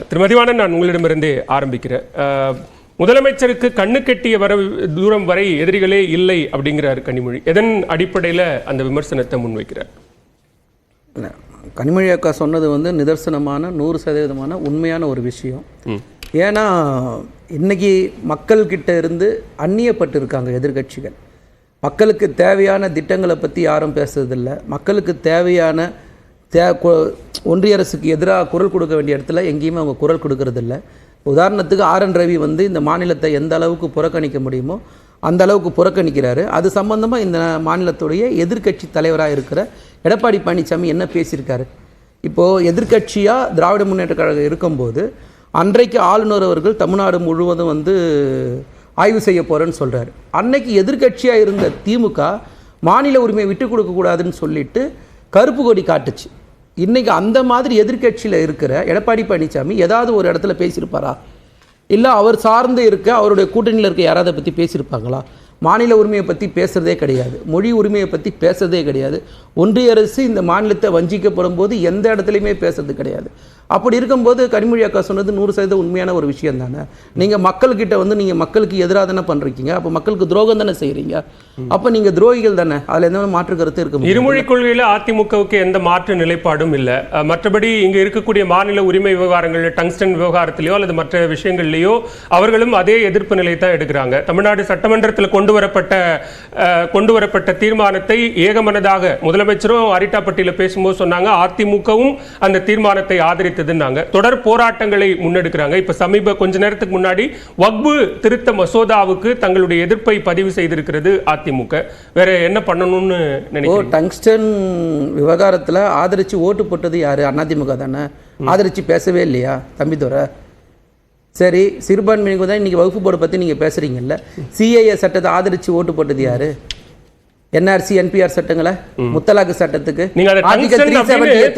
திருமதிவாணன், நான் உங்களிடமிருந்தே ஆரம்பிக்கிறேன். முதலமைச்சருக்கு கண்ணு கெட்டிய தூரம் வரை எதிரிகளே இல்லை அப்படிங்கிறார் கனிமொழி. எதன் அடிப்படையில் அந்த விமர்சனத்தை முன்வைக்கிறார்? கனிமொழி அக்கா சொன்னது வந்து நிதர்சனமான 100% உண்மையான ஒரு விஷயம். ஏன்னா இன்னைக்கு மக்கள்கிட்ட இருந்து அந்நியப்பட்டு இருக்காங்க எதிர்கட்சிகள். மக்களுக்கு தேவையான திட்டங்களை பற்றி யாரும் பேசுறதில்லை. மக்களுக்கு தேவையான ஒன்றிய அரசுக்கு எதிராக குரல் கொடுக்க வேண்டிய இடத்துல எங்கேயுமே அவங்க குரல் கொடுக்கறதில்ல. உதாரணத்துக்கு RN ரவி வந்து இந்த மாநிலத்தை எந்த அளவுக்கு புறக்கணிக்க முடியுமோ அந்த அளவுக்கு புறக்கணிக்கிறாரு. அது சம்பந்தமாக இந்த மாநிலத்துடைய எதிர்க்கட்சி தலைவராக இருக்கிற எடப்பாடி பழனிசாமி என்ன பேசியிருக்காரு? இப்போது எதிர்க்கட்சியாக திராவிட முன்னேற்ற கழகம் இருக்கும்போது அன்றைக்கு ஆளுநர் அவர்கள் தமிழ்நாடு முழுவதும் வந்து ஆய்வு செய்ய போகிறேன்னு சொல்கிறார். அன்னைக்கு எதிர்க்கட்சியாக இருந்த திமுக மாநில உரிமையை விட்டு கொடுக்கக்கூடாதுன்னு சொல்லிட்டு கருப்பு கொடி காட்டுச்சு. இன்றைக்கி அந்த மாதிரி எதிர்க்கட்சியில் இருக்கிற எடப்பாடி பழனிசாமி ஏதாவது ஒரு இடத்துல பேசியிருப்பாரா? இல்லை அவர் சார்ந்து இருக்க அவருடைய கூட்டணியில் இருக்க யாராவது பற்றி பேசியிருப்பாங்களா? மாநில உரிமையை பற்றி பேசுகிறதே கிடையாது. மொழி உரிமையை பற்றி பேசுகிறதே கிடையாது. ஒன்றிய அரசு இந்த மாநிலத்தை வஞ்சிக்கப்படும் போது எந்த இடத்துலையுமே பேசுறது கிடையாது. அப்படி இருக்கும்போது கனிமொழி அக்கா சொன்னது 100% உண்மையான ஒரு விஷயம் தானே. நீங்கள் மக்கள்கிட்ட வந்து நீங்கள் மக்களுக்கு எதிராக தானே பண்ணுறீங்க, அப்போ மக்களுக்கு துரோகம் தானே செய்கிறீங்க, அப்போ நீங்கள் துரோகிகள் தானே. அதில் எந்த மாற்று கருத்து இருக்க? இருமொழி கொள்கையில் அதிமுகவுக்கு எந்த மாற்று நிலைப்பாடும் இல்லை. மற்றபடி இங்கே இருக்கக்கூடிய மாநில உரிமை விவகாரங்கள், டங்ஸ்டன் விவகாரத்திலேயோ அல்லது மற்ற விஷயங்கள்லையோ அவர்களும் அதே எதிர்ப்பு நிலை தான் எடுக்கிறாங்க. தமிழ்நாடு சட்டமன்றத்தில் கொண்டு வரப்பட்ட தீர்மானத்தை ஏகமனதாக முதலமைச்சரும் அரிட்டாப்பட்டியில் பேசும்போது சொன்னாங்க, அதிமுகவும் அந்த தீர்மானத்தை ஆதரித்ததுன்னாங்க. தொடர் போராட்டங்களை முன்னெடுக்கிறாங்க. இப்ப கொஞ்ச நேரத்துக்கு முன்னாடி வக்பு திருத்த மசோதாவுக்கு தங்களுடைய எதிர்ப்பை பதிவு செய்திருக்கிறது அதிமுக. வேற என்ன பண்ணணும்னு நினைக்கிறீங்க? டங்ஸ்டன் விவகாரத்தில் ஆதரிச்சு ஓட்டு போட்டது யாரு? அதிமுக தானே. ஆதரிச்சு பேசவே இல்லையா தம்பிதுரை? சரி, சிறுபான்மையினருக்கு தான் இன்றைக்கி வகுப்பு போர்டை பற்றி நீங்கள் பேசுகிறீங்கல்ல. CAA சட்டத்தை ஆதரித்து ஓட்டு போட்டது யார்? NRC NPR சட்டங்களை, முத்தலாக்கு சட்டத்துக்கு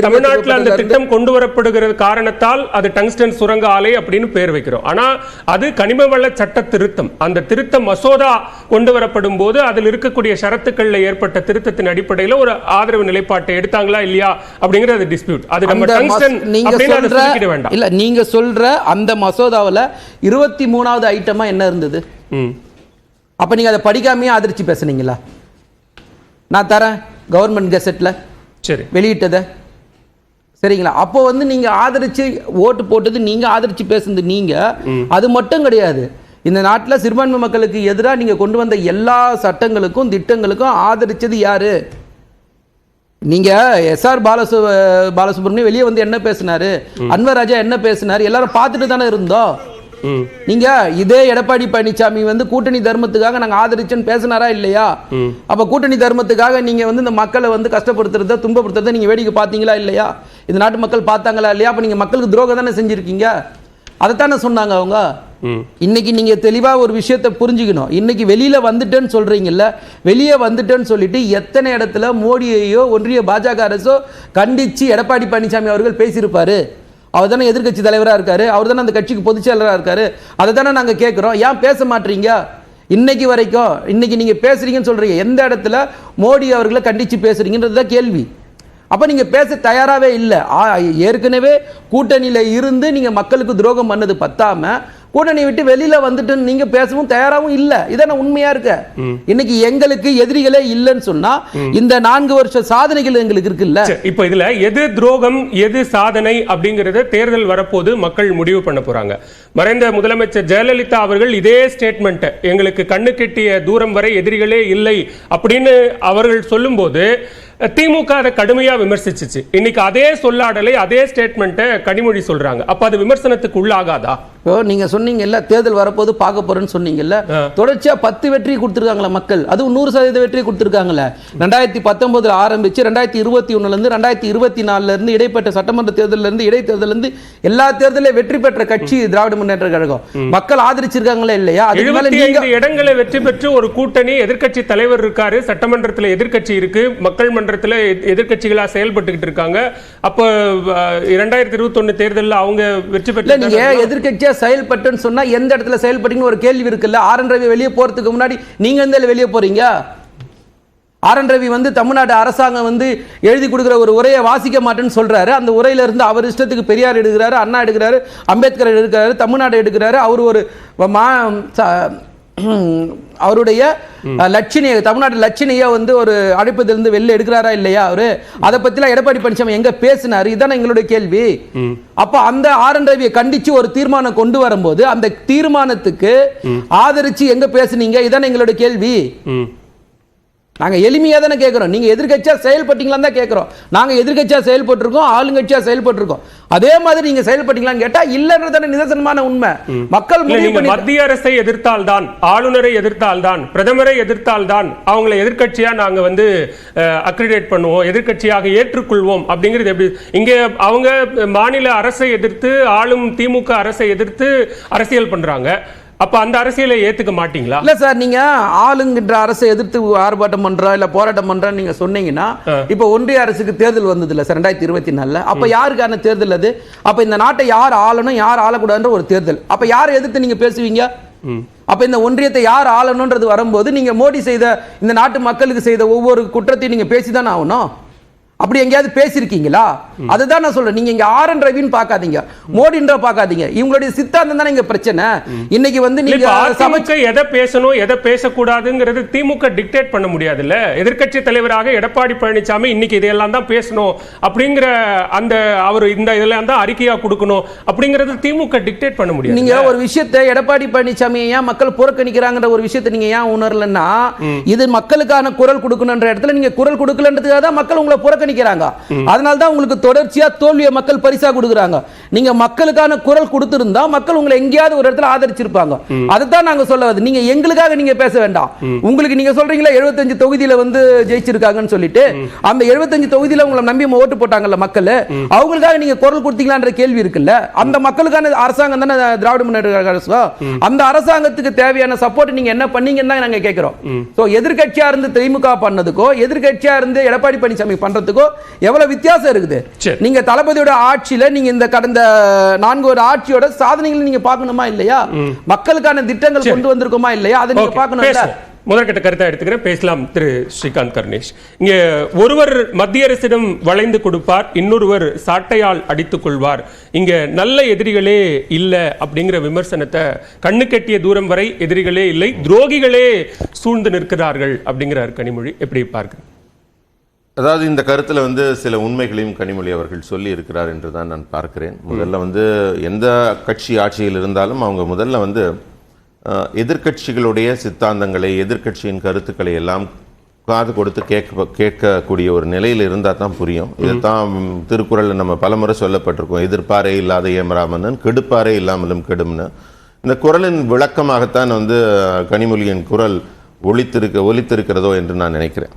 தமிழ்நாட்டில் அந்த திட்டம் கொண்டு வரப்படுகிற காரணத்தால் அது டங்ஸ்டன் சுரங்க ஆலை அப்படின்னு பேர் வைக்கிறோம். ஆனா அது கனிம வள சட்ட திருத்தம். அந்த திருத்த மசோதா கொண்டு வரப்படும் போது அதில் இருக்கக்கூடிய ஷரத்துக்கள்ல ஏற்பட்ட திருத்தத்தின் அடிப்படையில் ஒரு ஆதரவு நிலைப்பாட்டை எடுத்தாங்களா இல்லையா அப்படிங்கிறது டிஸ்பியூட். அது நம்ம டங்ஸ்டன் அப்படின்னு வேண்டாம். இல்ல, நீங்க சொல்ற அந்த மசோதாவில் 23வது ஐட்டமா என்ன இருந்தது? அப்ப நீங்க அதை படிக்காமையே ஆதரிச்சு பேசுனீங்களா? நான் தரேன் கவர்மெண்ட் கெசட்டில் சரி வெளியிட்டதை, சரிங்களா? அப்போ வந்து நீங்கள் ஆதரித்து ஓட்டு போட்டது, நீங்கள் ஆதரித்து பேசுனது நீங்கள். அது மட்டும் கிடையாது. இந்த நாட்டில் சிறுபான்மை மக்களுக்கு எதிராக நீங்கள் கொண்டு வந்த எல்லா சட்டங்களுக்கும் திட்டங்களுக்கும் ஆதரித்தது யார்? நீங்கள் SR பாலசுப்ரமணியம் வெளியே வந்து என்ன பேசினாரு, அன்வர் ராஜா என்ன பேசினார், எல்லாரும் பார்த்துட்டு தானே இருந்தோம். நீங்க இதே எடப்பாடி பழனிசாமி வந்து கூட்டணி தர்மத்துக்காக நாங்க ஆதரிச்சேன்னு பேசினாரா இல்லையா? அப்ப கூட்டணி தர்மத்துக்காக நீங்க வந்து இந்த மக்களை வந்து கஷ்டப்படுத்துறத, துன்பப்படுத்துறத நீங்க வேடிக்கை பார்த்தீங்களா இல்லையா? இந்த நாட்டு மக்கள் பார்த்தாங்களா இல்லையா? அப்ப நீங்க மக்களுக்கு துரோகம் தானே செஞ்சிருக்கீங்க. அதைத்தானே சொன்னாங்க அவங்க. இன்னைக்கு நீங்க தெளிவா ஒரு விஷயத்தை புரிஞ்சுக்கணும். இன்னைக்கு வெளியில வந்துட்டேன்னு சொல்றீங்கல்ல, வெளியே வந்துட்டேன்னு சொல்லிட்டு எத்தனை இடத்துல மோடியையோ ஒன்றிய பாஜக அரசோ கண்டிச்சு எடப்பாடி பழனிசாமி அவர்கள் பேசியிருப்பாரு. அவர் தானே எதிர்கட்சி தலைவராக இருக்காரு, அவர் தானே அந்த கட்சிக்கு பொதுச் செயலராக இருக்காரு. அதை தானே நாங்கள் கேட்குறோம். ஏன் பேச மாட்டீங்க? இன்னைக்கு வரைக்கும் இன்னைக்கு நீங்கள் பேசுறீங்கன்னு சொல்றீங்க, எந்த இடத்துல மோடி அவர்களை கண்டித்து பேசுறீங்கன்றது தான் கேள்வி. அப்போ நீங்கள் பேச தயாராகவே இல்லை. ஏற்கனவே கூட்டணியில் இருந்து நீங்கள் மக்களுக்கு துரோகம் பண்ணது பத்தாம கூட்டணி விட்டு வெளியில வந்துட்டு நீங்க பேசவும் தயாராகவும் இல்ல. இதான உண்மையா இருக்க. இன்னைக்கு எங்களுக்கு எதிரிகளே இல்லைன்னு சொன்னா இந்த 4 வருஷ சாதனைகள் எங்களுக்கு இருக்குல்ல. இப்போ இதுல எது துரோகம் எது சாதனை அப்படிங்கறத தேர்தல் வரப்போது மக்கள் முடிவு பண்ண போறாங்க. மறைந்த முதலமைச்சர் ஜெயலலிதா அவர்கள் இதே ஸ்டேட்மெண்ட், எங்களுக்கு கண்ணு கெட்டிய தூரம் வரை எதிரிகளே இல்லை அப்படின்னு அவர்கள் சொல்லும்போது திமுக அதை கடுமையா விமர்சிச்சிச்சு. இன்னைக்கு அதே சொல்லாடலை அதே ஸ்டேட்மெண்ட்டை கனிமொழி சொல்றாங்க. அப்ப அது விமர்சனத்துக்கு உள்ளாகாதா? நீங்க சொன்னீங்கல்ல தேர்தல் வரப்போது பார்க்க போறேன்னு சொன்னீங்கல்ல, தொடர்ச்சியா 10 வெற்றி கொடுத்திருக்காங்களா மக்கள்? அது 100% வெற்றி கொடுத்திருக்காங்கல்ல. 2019 ஆரம்பிச்சு 2021 இருந்து 2024 இருந்து இடைப்பட்ட சட்டமன்ற தேர்தலில் இருந்து இடைத்தேர்தல் இருந்து எல்லா தேர்தலில் வெற்றி பெற்ற கட்சி திராவிட முன்னேற்ற கழகம். மக்கள் ஆதரிச்சிருக்காங்களா இல்லையா? 75 இடங்களை வெற்றி பெற்று ஒரு கூட்டணி, எதிர்க்கட்சி தலைவர் இருக்காரு, சட்டமன்றத்தில் எதிர்க்கட்சி இருக்கு, மக்கள் மன்றத்தில் எதிர்க்கட்சிகளா செயல்பட்டுக்கிட்டு இருக்காங்க. அப்ப 2021 தேர்தலில் அவங்க வெற்றி பெற்ற நீங்க எதிர்க்கட்சியா செயல்பட்டுன்னு சொன்னா எந்த இடத்துல செயல்பட்டீங்கன்னு ஒரு கேள்வி இருக்குல்ல. RN ரவி வெளியே போறதுக்கு முன்னாடி நீங்க எந்த வெளியே போறீங்க? ஆர்.என். ரவி வந்து தமிழ்நாடு அரசாங்கம் வந்து எழுதி கொடுக்குற ஒரு உரையை வாசிக்க மாட்டேன்னு சொல்றாரு. அந்த உரையில இருந்து அவர் இஷ்டத்துக்கு பெரியார் எடுக்கிறாரு, அண்ணா எடுக்கிறாரு, அம்பேத்கர் எடுக்கிறாரு, தமிழ்நாடு எடுக்கிறாரு. அவர் ஒரு அவருடைய லட்சணியை, தமிழ்நாட்டு லட்சணியை வந்து ஒரு அழைப்பதிலிருந்து வெளில எடுக்கிறாரா இல்லையா அவரு? அதை பத்திலாம் எடப்பாடி பழனிசாமி எங்க பேசினாரு? இதான எங்களுடைய கேள்வி. அப்ப அந்த ஆர்.என். ரவியை கண்டிச்சு ஒரு தீர்மானம் கொண்டு வரும்போது அந்த தீர்மானத்துக்கு ஆதரிச்சு எங்க பேசுனீங்க? இதான எங்களுடைய கேள்வி. நாங்க எளிமையா தானே கேட்கிறோம். நீங்க எதிர்க்கட்சியா செயல்பட்டீங்களான்னு தான் கேட்கிறோம். நாங்க எதிர்க்கட்சியா செயல்பட்டிருக்கோம், ஆளுங்கட்சியா செயல்பட்டிருக்கோம். அதே மாதிரி நீங்க செயல்பட்டீங்களான்னு கேட்டா இல்லன்றதான நிதர்சனமான உண்மை. மக்கள் மத்திய அரசை எதிர்த்தால் தான், ஆளுநரை எதிர்த்தால் தான், பிரதமரை எதிர்த்தால் தான் அவங்களை எதிர்க்கட்சியா நாங்க வந்து அக்ரிடேட் பண்ணுவோம், எதிர்க்கட்சியாக ஏற்றுக்கொள்வோம் அப்படிங்கிறது எப்படி? இங்க அவங்க மாநில அரசை எதிர்த்து, ஆளும் திமுக அரசை எதிர்த்து அரசியல் பண்றாங்க. அப்ப அந்த அரசியலை ஏத்துக்க மாட்டீங்களா? இல்ல சார், நீங்க ஆளுங்கின்ற அரசை எதிர்த்து ஆர்ப்பாட்டம் பண்றோம் இல்ல போராட்டம் பண்றோம் நீங்க சொன்னீங்கன்னா, இப்ப ஒன்றிய அரசுக்கு தேர்தல் வந்தது இல்ல சார் 2024. அப்ப யாருக்கான தேர்தல் அது? அப்ப இந்த நாட்டை யார் ஆளணும், யார் ஆளக்கூடாதுன்ற ஒரு தேர்தல். அப்ப யாரை எதிர்த்து நீங்க பேசுவீங்க? அப்ப இந்த ஒன்றியத்தை யார் ஆளணும்ன்றது வரும்போது நீங்க மோடி செய்த, இந்த நாட்டு மக்களுக்கு செய்த ஒவ்வொரு குற்றத்தையும் நீங்க பேசிதான் ஆகணும். அப்படி எங்கேயாவது பேசியிருக்கீங்களா? அதுதான் நான் சொல்றேன். நீங்க இங்க ஆர்.என். ரவின்னு பார்க்காதீங்க, மோடின்ற பார்க்காதீங்க. இவங்களுடைய சித்தாந்தம் தானே இங்க பிரச்சனை. இன்னைக்கு வந்து நீங்க சமைச்ச எதை பேசணும் எதை பேசக்கூடாதுங்கிறது திமுக டிக்டேட் பண்ண முடியாது இல்ல. எதிர்க்கட்சி தலைவராக எடப்பாடி பழனிசாமி இன்னைக்கு இதெல்லாம் தான் பேசணும் அப்படிங்கிற அந்த அவர் இந்த இதெல்லாம் தான் அறிக்கையா கொடுக்கணும் அப்படிங்கிறது திமுக டிக்டேட் பண்ண முடியாது. நீங்க ஒரு விஷயத்தை எடப்பாடி பழனிசாமி ஏன் மக்கள் புறக்கணிக்கிறாங்கன்ற ஒரு விஷயத்தை நீங்க ஏன் உணரலன்னா, இது மக்களுக்கான குரல் கொடுக்கணும்ன்ற இடத்துல நீங்க குரல் கொடுக்கலன்றதுக்காக தான் மக்கள் உங்களை புறக்கணிக்கிறாங்க. அதனால தான் உங்களுக்கு தொடர்ச்சியா தோல்வியை மக்கள் பரிசா கொடுக்குறாங்க. நீங்க மக்களுக்கான குரல் கொடுத்திருந்தா மக்கள் உங்களை எங்கேயாவது ஒரு இடத்துல ஆதரிச்சிருப்பாங்க. அதுதான் நாங்க சொல்லுவது. நீங்க எங்களுக்காக நீங்க பேச வேண்டாம். உங்களுக்கு நீங்க சொல்றீங்களா 75 தொகுதியில வந்து ஜெயிச்சிருக்காங்கன்னு சொல்லிட்டு, அந்த 75 தொகுதியில உங்களை நம்பி ஓட்டு போட்டாங்கல்ல மக்கள், அவங்களுக்காக நீங்க குரல் கொடுத்தீங்களான்ற கேள்வி இருக்குல்ல. அந்த மக்களுக்கான அரசாங்கம் தானே திராவிட முன்னேற்ற அரசு. அந்த அரசாங்கத்துக்கு தேவையான சப்போர்ட் நீங்க என்ன பண்ணீங்கன்னு தான் நாங்க கேட்கிறோம். சோ எதிர்க்கட்சியா இருந்து திமுக பண்ணதுக்கோ எதிர்க்கட்சியா இருந்து எடப்பாடி பழனிசாமி பண்றதுக்கோ எவ்வளவு வித்தியாசம் இருக்குது. நீங்க தளபதியோட ஆட்சியில நீங்க இந்த கடந்த 4 ஒரு ஆட்சியோட சாதனைகளை நீங்க பார்க்கணுமா இல்லையா? மக்களுக்கான திட்டங்கள் கொண்டு வந்திருக்குமா இல்லையா? அதை நீங்க பார்க்கணும்ல. முதற்கட்ட கருத்தை எடுத்துக்கிறேன், பேசலாம். திரு ஸ்ரீகாந்த் கருணேஷ், இங்க ஒருவர் மத்திய அரசிடம் வளைந்து கொடுப்பார், இன்னொருவர் சாட்டையால் அடித்துக் கொள்வார். இங்க நல்ல எதிரிகளே இல்ல அப்படிங்கிற விமர்சனத்தை, கண்ணு கெட்டிய தூரம் வரை எதிரிகளே இல்லை, துரோகிகளே சூழ்ந்து நிற்கிறார்கள் அப்படிங்கிறார் கனிமொழி. எப்படி பார்க்க? அதாவது இந்த கருத்தில் வந்து சில உண்மைகளையும் கனிமொழி அவர்கள் சொல்லி இருக்கிறார் என்று தான் நான் பார்க்கிறேன். முதல்ல வந்து எந்த கட்சி ஆட்சியில் இருந்தாலும் அவங்க முதல்ல வந்து எதிர்க்கட்சிகளுடைய சித்தாந்தங்களை, எதிர்க்கட்சியின் கருத்துக்களை எல்லாம் காது கொடுத்து கேட்கக்கூடிய ஒரு நிலையில் இருந்தால் தான் புரியும். இதைத்தான் திருக்குறளில் நம்ம பலமுறை சொல்லப்பட்டிருக்கோம், எதிர்ப்பாரே இல்லாத ஏமராமன் கெடுப்பாரே இல்லாமலும் கெடும்னு. இந்த குறளின் விளக்கமாகத்தான் வந்து கனிமொழியின் குரல் ஒலித்திருக்கிறதோ என்று நான் நினைக்கிறேன்.